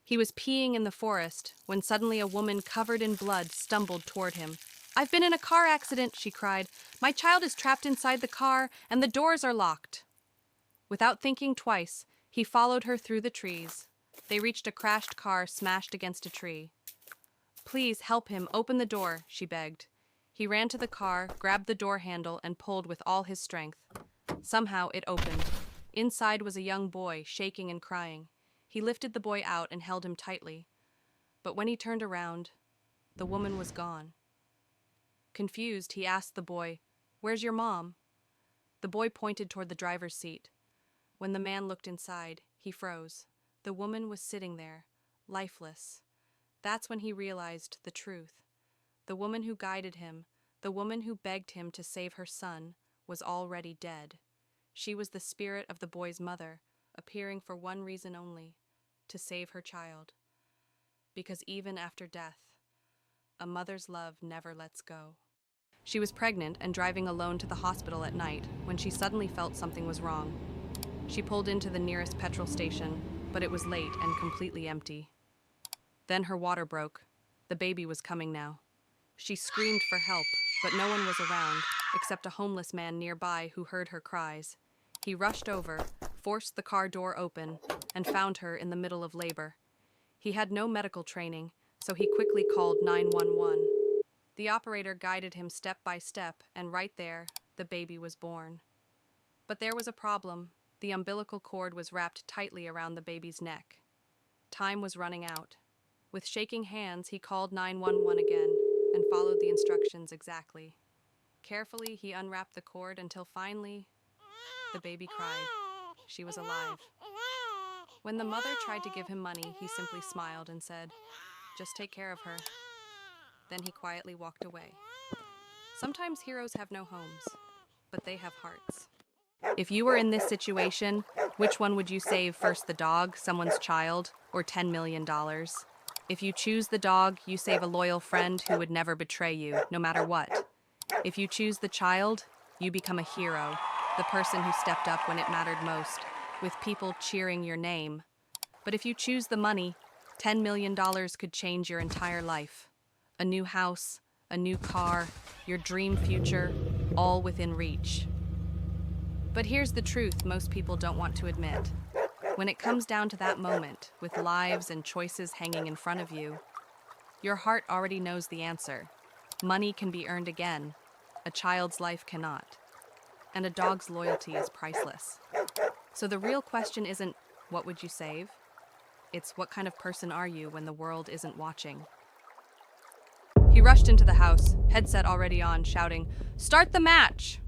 He was peeing in the forest when suddenly a woman covered in blood stumbled toward him. "I've been in a car accident," she cried. "My child is trapped inside the car, and the doors are locked." Without thinking twice, he followed her through the trees. They reached a crashed car smashed against a tree. "Please help him, open the door," she begged. He ran to the car, grabbed the door handle, and pulled with all his strength. Somehow it opened. Inside was a young boy, shaking and crying. He lifted the boy out and held him tightly. But when he turned around, the woman was gone. Confused, he asked the boy, "Where's your mom?" The boy pointed toward the driver's seat. When the man looked inside, he froze. The woman was sitting there, lifeless. That's when he realized the truth. The woman who guided him, the woman who begged him to save her son, was already dead. She was the spirit of the boy's mother, appearing for one reason only, to save her child. Because even after death, a mother's love never lets go. She was pregnant and driving alone to the hospital at night when she suddenly felt something was wrong. She pulled into the nearest petrol station, but it was late and completely empty. Then her water broke. The baby was coming now. She screamed for help, but no one was around, except a homeless man nearby who heard her cries. He rushed over, forced the car door open, and found her in the middle of labor. He had no medical training, so he quickly called 911. The operator guided him step by step, and right there, the baby was born. But there was a problem. The umbilical cord was wrapped tightly around the baby's neck. Time was running out. With shaking hands, he called 911 again and followed the instructions exactly. Carefully, he unwrapped the cord until finally, the baby cried. She was alive. When the mother tried to give him money, he simply smiled and said, "Just take care of her." Then he quietly walked away. Sometimes heroes have no homes, but they have hearts. If you were in this situation, which one would you save first, the dog, someone's child, or $10 million? If you choose the dog, you save a loyal friend who would never betray you, no matter what. If you choose the child, you become a hero, the person who stepped up when it mattered most, with people cheering your name. But if you choose the money, $10 million could change your entire life. A new house, a new car, your dream future, all within reach. But here's the truth most people don't want to admit. When it comes down to that moment, with lives and choices hanging in front of you, your heart already knows the answer. Money can be earned again. A child's life cannot. And a dog's loyalty is priceless. So the real question isn't, what would you save? It's, what kind of person are you when the world isn't watching? He rushed into the house, headset already on, shouting, "Start the match!"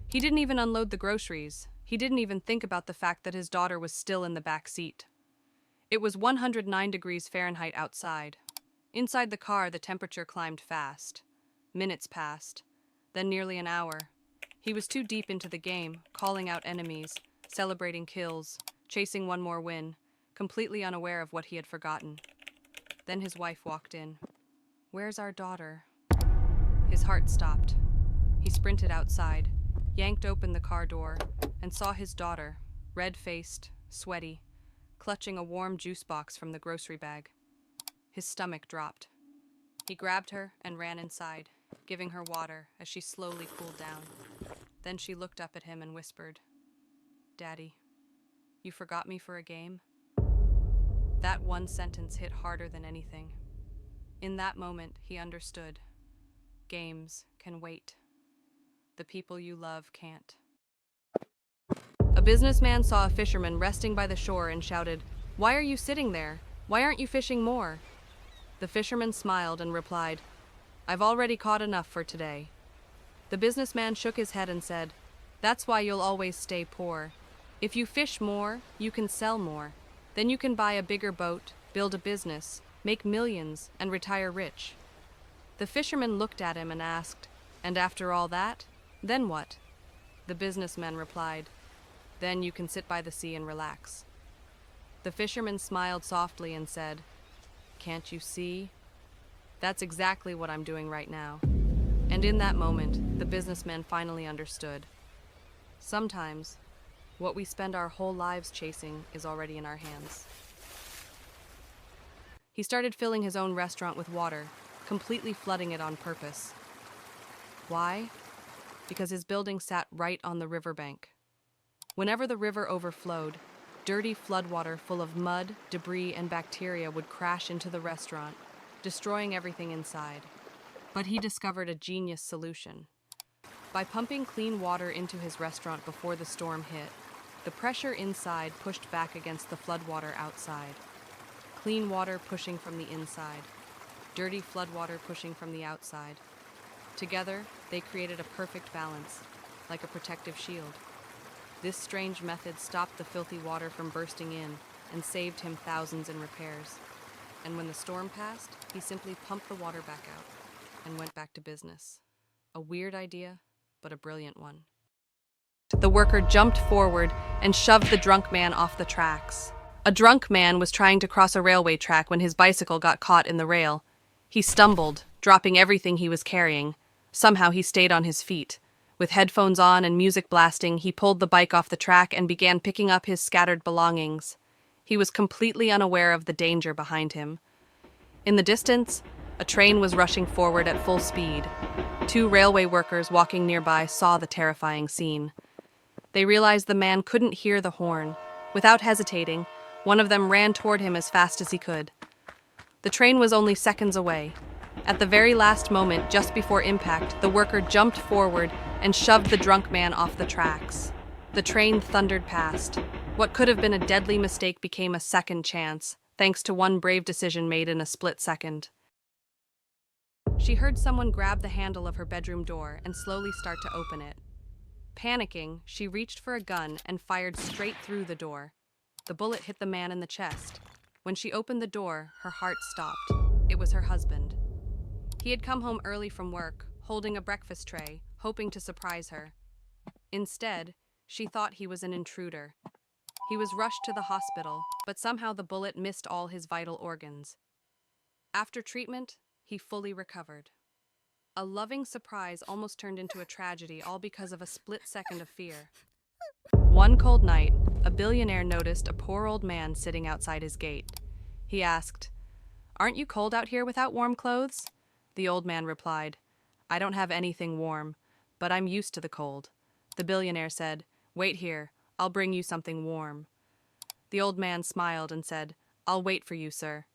He didn't even unload the groceries. He didn't even think about the fact that his daughter was still in the back seat. It was 109 degrees Fahrenheit outside. Inside the car, the temperature climbed fast. Minutes passed, then nearly an hour. He was too deep into the game, calling out enemies, celebrating kills, chasing one more win, completely unaware of what he had forgotten. Then his wife walked in. "Where's our daughter?" His heart stopped. He sprinted outside, yanked open the car door, and saw his daughter, red-faced, sweaty, clutching a warm juice box from the grocery bag. His stomach dropped. He grabbed her and ran inside, giving her water as she slowly cooled down. Then she looked up at him and whispered, "Daddy, you forgot me for a game?" That one sentence hit harder than anything. In that moment, he understood. Games can wait. The people you love can't. A businessman saw a fisherman resting by the shore and shouted, "Why are you sitting there? Why aren't you fishing more?" The fisherman smiled and replied, "I've already caught enough for today." The businessman shook his head and said, "That's why you'll always stay poor. If you fish more, you can sell more. Then you can buy a bigger boat, build a business, make millions, and retire rich." The fisherman looked at him and asked, "And after all that, then what?" The businessman replied, "Then you can sit by the sea and relax." The fisherman smiled softly and said, "Can't you see? That's exactly what I'm doing right now." And in that moment, the businessman finally understood. Sometimes, what we spend our whole lives chasing is already in our hands. He started filling his own restaurant with water, completely flooding it on purpose. Why? Because his building sat right on the riverbank. Whenever the river overflowed, dirty floodwater full of mud, debris, and bacteria would crash into the restaurant, destroying everything inside. But he discovered a genius solution. By pumping clean water into his restaurant before the storm hit, the pressure inside pushed back against the floodwater outside. Clean water pushing from the inside, dirty floodwater pushing from the outside. Together, they created a perfect balance, like a protective shield. This strange method stopped the filthy water from bursting in and saved him thousands in repairs. And when the storm passed, he simply pumped the water back out and went back to business. A weird idea, but a brilliant one. The worker jumped forward and shoved the drunk man off the tracks. A drunk man was trying to cross a railway track when his bicycle got caught in the rail. He stumbled, dropping everything he was carrying. Somehow he stayed on his feet. With headphones on and music blasting, he pulled the bike off the track and began picking up his scattered belongings. He was completely unaware of the danger behind him. In the distance, a train was rushing forward at full speed. 2 railway workers walking nearby saw the terrifying scene. They realized the man couldn't hear the horn. Without hesitating, one of them ran toward him as fast as he could. The train was only seconds away. At the very last moment, just before impact, the worker jumped forward and shoved the drunk man off the tracks. The train thundered past. What could have been a deadly mistake became a second chance, thanks to one brave decision made in a split second. She heard someone grab the handle of her bedroom door and slowly start to open it. Panicking, she reached for a gun and fired straight through the door. The bullet hit the man in the chest. When she opened the door, her heart stopped. It was her husband. He had come home early from work, holding a breakfast tray, hoping to surprise her. Instead, she thought he was an intruder. He was rushed to the hospital, but somehow the bullet missed all his vital organs. After treatment, he fully recovered. A loving surprise almost turned into a tragedy, all because of a split second of fear. One cold night, a billionaire noticed a poor old man sitting outside his gate. He asked, "Aren't you cold out here without warm clothes?" The old man replied, "I don't have anything warm, but I'm used to the cold." The billionaire said, "Wait here, I'll bring you something warm." The old man smiled and said, "I'll wait for you, sir."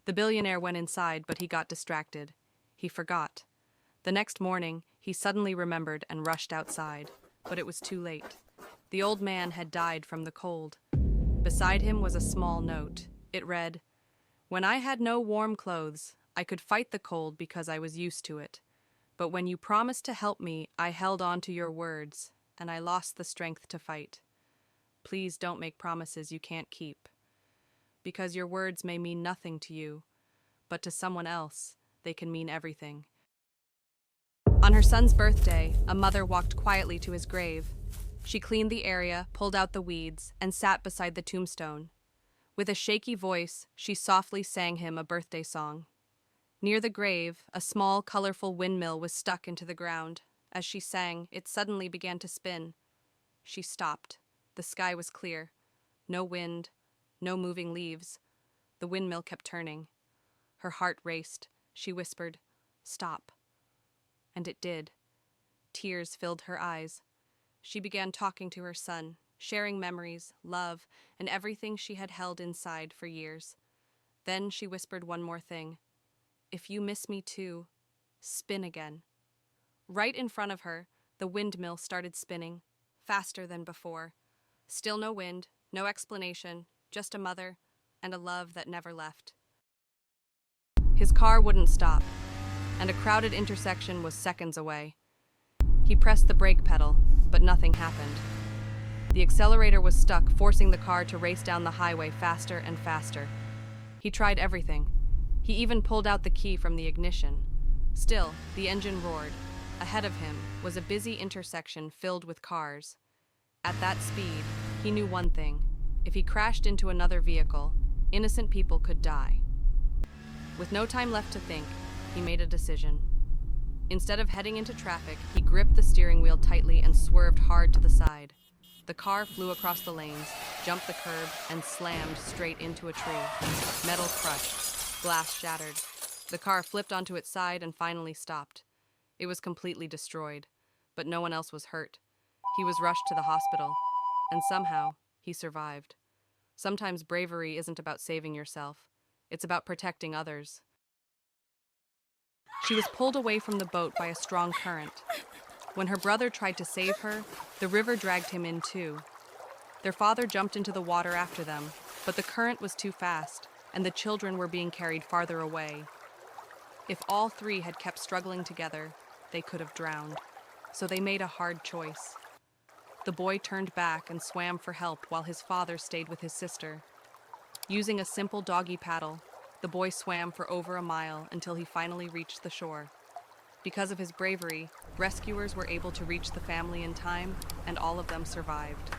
The billionaire went inside, but he got distracted. He forgot. The next morning, he suddenly remembered and rushed outside, but it was too late. The old man had died from the cold. Beside him was a small note. It read, "When I had no warm clothes, I could fight the cold because I was used to it. But when you promised to help me, I held on to your words, and I lost the strength to fight. Please don't make promises you can't keep. Because your words may mean nothing to you, but to someone else, they can mean everything." On her son's birthday, a mother walked quietly to his grave. She cleaned the area, pulled out the weeds, and sat beside the tombstone. With a shaky voice, she softly sang him a birthday song. Near the grave, a small, colorful windmill was stuck into the ground. As she sang, it suddenly began to spin. She stopped. The sky was clear. No wind, no moving leaves. The windmill kept turning. Her heart raced. She whispered, "Stop." And it did. Tears filled her eyes. She began talking to her son, sharing memories, love, and everything she had held inside for years. Then she whispered one more thing. "If you miss me too, spin again." Right in front of her, the windmill started spinning, faster than before. Still no wind, no explanation, just a mother and a love that never left. His car wouldn't stop, and a crowded intersection was seconds away. He pressed the brake pedal, but nothing happened. The accelerator was stuck, forcing the car to race down the highway faster and faster. He tried everything. He even pulled out the key from the ignition. Still, the engine roared. Ahead of him was a busy intersection filled with cars. At that speed, he knew one thing. If he crashed into another vehicle, innocent people could die. With no time left to think, he made a decision. Instead of heading into traffic, he gripped the steering wheel tightly and swerved hard to the side. The car flew across the lanes, jumped the curb, and slammed straight into a tree. Metal crushed, glass shattered. The car flipped onto its side and finally stopped. It was completely destroyed, but no one else was hurt. He was rushed to the hospital, and somehow, he survived. Sometimes bravery isn't about saving yourself. It's about protecting others. She was pulled away from the boat by a strong current. When her brother tried to save her, the river dragged him in too. Their father jumped into the water after them, but the current was too fast, and the children were being carried farther away. If all three had kept struggling together, they could have drowned. So they made a hard choice. The boy turned back and swam for help while his father stayed with his sister. Using a simple doggy paddle, the boy swam for over a mile until he finally reached the shore. Because of his bravery, rescuers were able to reach the family in time, and all of them survived.